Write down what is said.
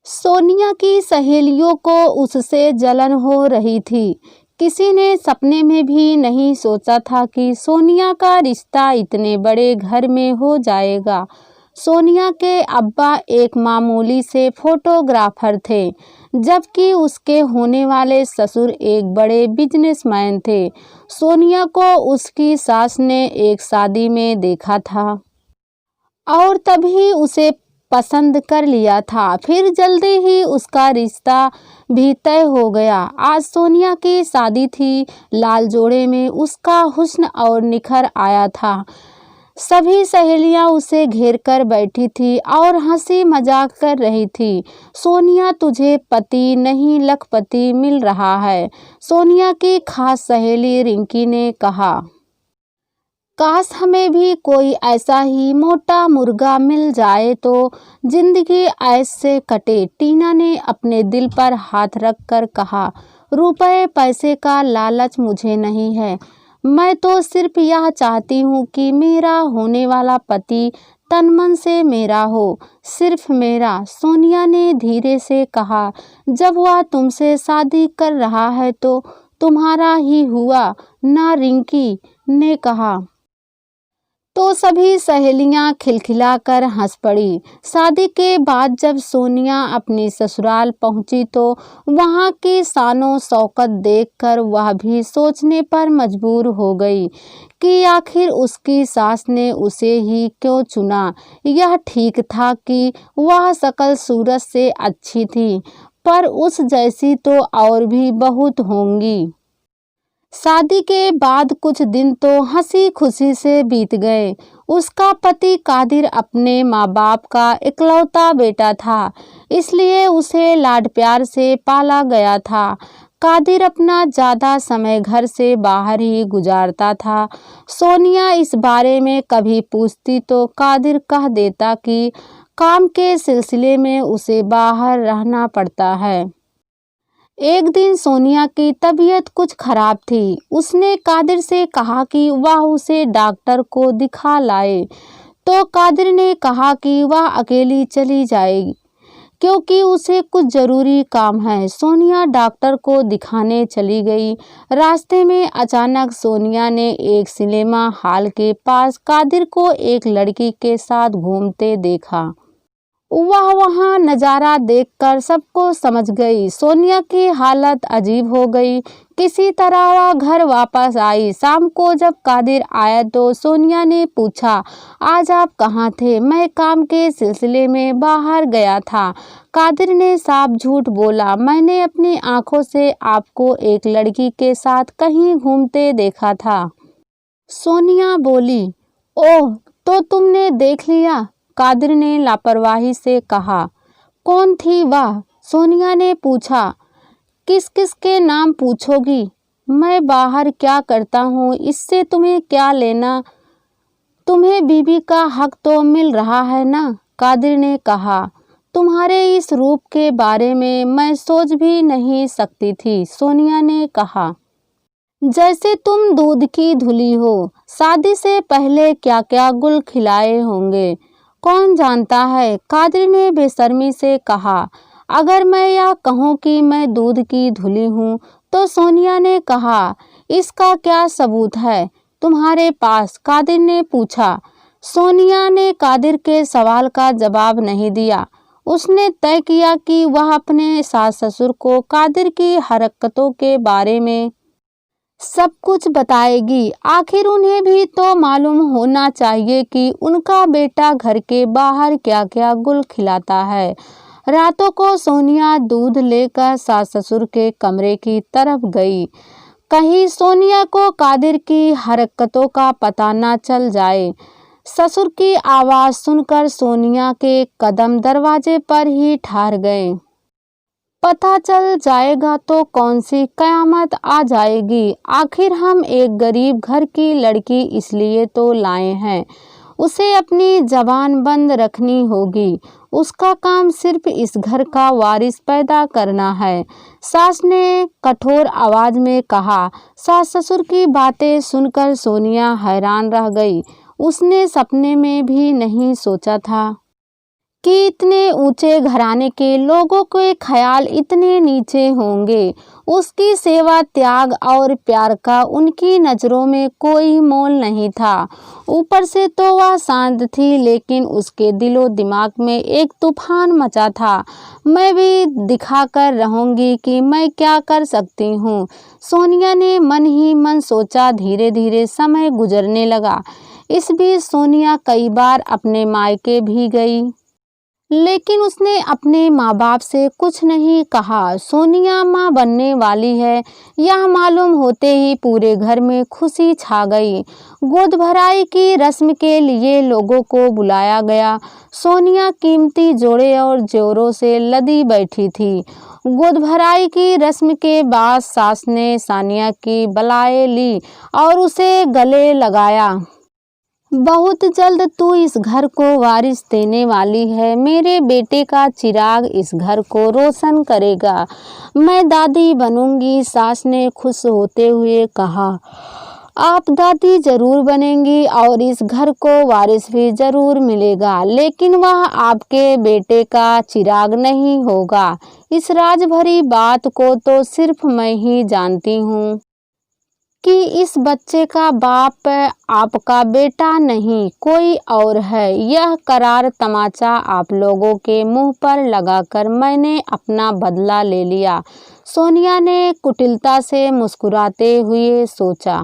सोनिया की सहेलियों को उससे जलन हो रही थी। किसी ने सपने में भी नहीं सोचा था कि सोनिया का रिश्ता इतने बड़े घर में हो जाएगा। सोनिया के अब्बा एक मामूली से फोटोग्राफर थे, जबकि उसके होने वाले ससुर एक बड़े बिजनेसमैन थे। सोनिया को उसकी सास ने एक शादी में देखा था और तभी उसे पसंद कर लिया था। फिर जल्दी ही उसका रिश्ता भी तय हो गया। आज सोनिया की शादी थी। लाल जोड़े में उसका हुस्न और निखर आया था। सभी सहेलियां उसे घेर कर बैठी थी और हंसी मजाक कर रही थी। सोनिया, तुझे पति नहीं लखपति मिल रहा है, सोनिया की खास सहेली रिंकी ने कहा। काश हमें भी कोई ऐसा ही मोटा मुर्गा मिल जाए तो जिंदगी ऐश से कटे, टीना ने अपने दिल पर हाथ रख कर कहा। रुपए पैसे का लालच मुझे नहीं है, मैं तो सिर्फ यह चाहती हूँ कि मेरा होने वाला पति तन मन से मेरा हो, सिर्फ मेरा, सोनिया ने धीरे से कहा। जब वह तुमसे शादी कर रहा है तो तुम्हारा ही हुआ ना, रिंकी ने कहा। तो सभी सहेलियां खिलखिलाकर हंस पड़ी। शादी के बाद जब सोनिया अपनी ससुराल पहुंची तो वहां की शानो शौकत देखकर वह भी सोचने पर मजबूर हो गई कि आखिर उसकी सास ने उसे ही क्यों चुना। यह ठीक था कि वह शक्ल सूरत से अच्छी थी, पर उस जैसी तो और भी बहुत होंगी। शादी के बाद कुछ दिन तो हंसी खुशी से बीत गए। उसका पति कादिर अपने माँ बाप का इकलौता बेटा था, इसलिए उसे लाड प्यार से पाला गया था। कादिर अपना ज़्यादा समय घर से बाहर ही गुजारता था। सोनिया इस बारे में कभी पूछती तो कादिर कह देता कि काम के सिलसिले में उसे बाहर रहना पड़ता है। एक दिन सोनिया की तबीयत कुछ खराब थी। उसने कादिर से कहा कि वह उसे डॉक्टर को दिखा लाए, तो कादिर ने कहा कि वह अकेली चली जाएगी क्योंकि उसे कुछ ज़रूरी काम है। सोनिया डॉक्टर को दिखाने चली गई। रास्ते में अचानक सोनिया ने एक सिनेमा हॉल के पास कादिर को एक लड़की के साथ घूमते देखा। वह वहाँ नज़ारा देखकर सबको समझ गई। सोनिया की हालत अजीब हो गई। किसी तरह वह घर वापस आई। शाम को जब कादिर आया तो सोनिया ने पूछा, आज आप कहाँ थे? मैं काम के सिलसिले में बाहर गया था। कादिर ने साफ झूठ बोला। मैंने अपनी आंखों से आपको एक लड़की के साथ कहीं घूमते देखा था। सोनिया बोली, ओह, तो तुमने देख लिया? कादिर ने लापरवाही से कहा। कौन थी वह? सोनिया ने पूछा। किस किस के नाम पूछोगी? मैं बाहर क्या करता हूँ, इससे तुम्हें क्या लेना? तुम्हें बीवी का हक तो मिल रहा है ना, कादिर ने कहा। तुम्हारे इस रूप के बारे में मैं सोच भी नहीं सकती थी, सोनिया ने कहा। जैसे तुम दूध की धुली हो। शादी से पहले क्या क्या गुल खिलाए होंगे, कौन जानता है, कादिर ने बेशर्मी से कहा। अगर मैं यह कहूँ कि मैं दूध की धुली हूँ तो सोनिया ने कहा, इसका क्या सबूत है तुम्हारे पास? कादिर ने पूछा। सोनिया ने कादिर के सवाल का जवाब नहीं दिया। उसने तय किया कि वह अपने सास ससुर को कादिर की हरकतों के बारे में सब कुछ बताएगी। आखिर उन्हें भी तो मालूम होना चाहिए कि उनका बेटा घर के बाहर क्या क्या गुल खिलाता है। रातों को सोनिया दूध लेकर सास ससुर के कमरे की तरफ गई। कहीं सोनिया को कादिर की हरकतों का पता न चल जाए। ससुर की आवाज़ सुनकर सोनिया के कदम दरवाजे पर ही ठहर गए। पता चल जाएगा तो कौन सी कयामत आ जाएगी। आखिर हम एक गरीब घर की लड़की इसलिए तो लाए हैं। उसे अपनी जबान बंद रखनी होगी। उसका काम सिर्फ इस घर का वारिस पैदा करना है, सास ने कठोर आवाज में कहा। सास ससुर की बातें सुनकर सोनिया हैरान रह गई। उसने सपने में भी नहीं सोचा था कि इतने ऊंचे घराने के लोगों के ख्याल इतने नीचे होंगे। उसकी सेवा, त्याग और प्यार का उनकी नज़रों में कोई मोल नहीं था। ऊपर से तो वह शांत थी, लेकिन उसके दिलो दिमाग में एक तूफान मचा था। मैं भी दिखा कर रहूँगी कि मैं क्या कर सकती हूँ, सोनिया ने मन ही मन सोचा। धीरे धीरे समय गुजरने लगा। इस बीच सोनिया कई बार अपने मायके भी गई, लेकिन उसने अपने माँ बाप से कुछ नहीं कहा। सोनिया माँ बनने वाली है, यह मालूम होते ही पूरे घर में खुशी छा गई। गोद भराई की रस्म के लिए लोगों को बुलाया गया। सोनिया कीमती जोड़े और जोरों से लदी बैठी थी। गोद भराई की रस्म के बाद सास ने सानिया की बलाएं ली और उसे गले लगाया। बहुत जल्द तू इस घर को वारिस देने वाली है। मेरे बेटे का चिराग इस घर को रोशन करेगा। मैं दादी बनूंगी, सास ने खुश होते हुए कहा। आप दादी जरूर बनेंगी और इस घर को वारिस भी जरूर मिलेगा, लेकिन वह आपके बेटे का चिराग नहीं होगा। इस राज भरी बात को तो सिर्फ मैं ही जानती हूँ कि इस बच्चे का बाप आपका बेटा नहीं, कोई और है। यह करार तमाचा आप लोगों के मुंह पर लगाकर मैंने अपना बदला ले लिया, सोनिया ने कुटिलता से मुस्कुराते हुए सोचा।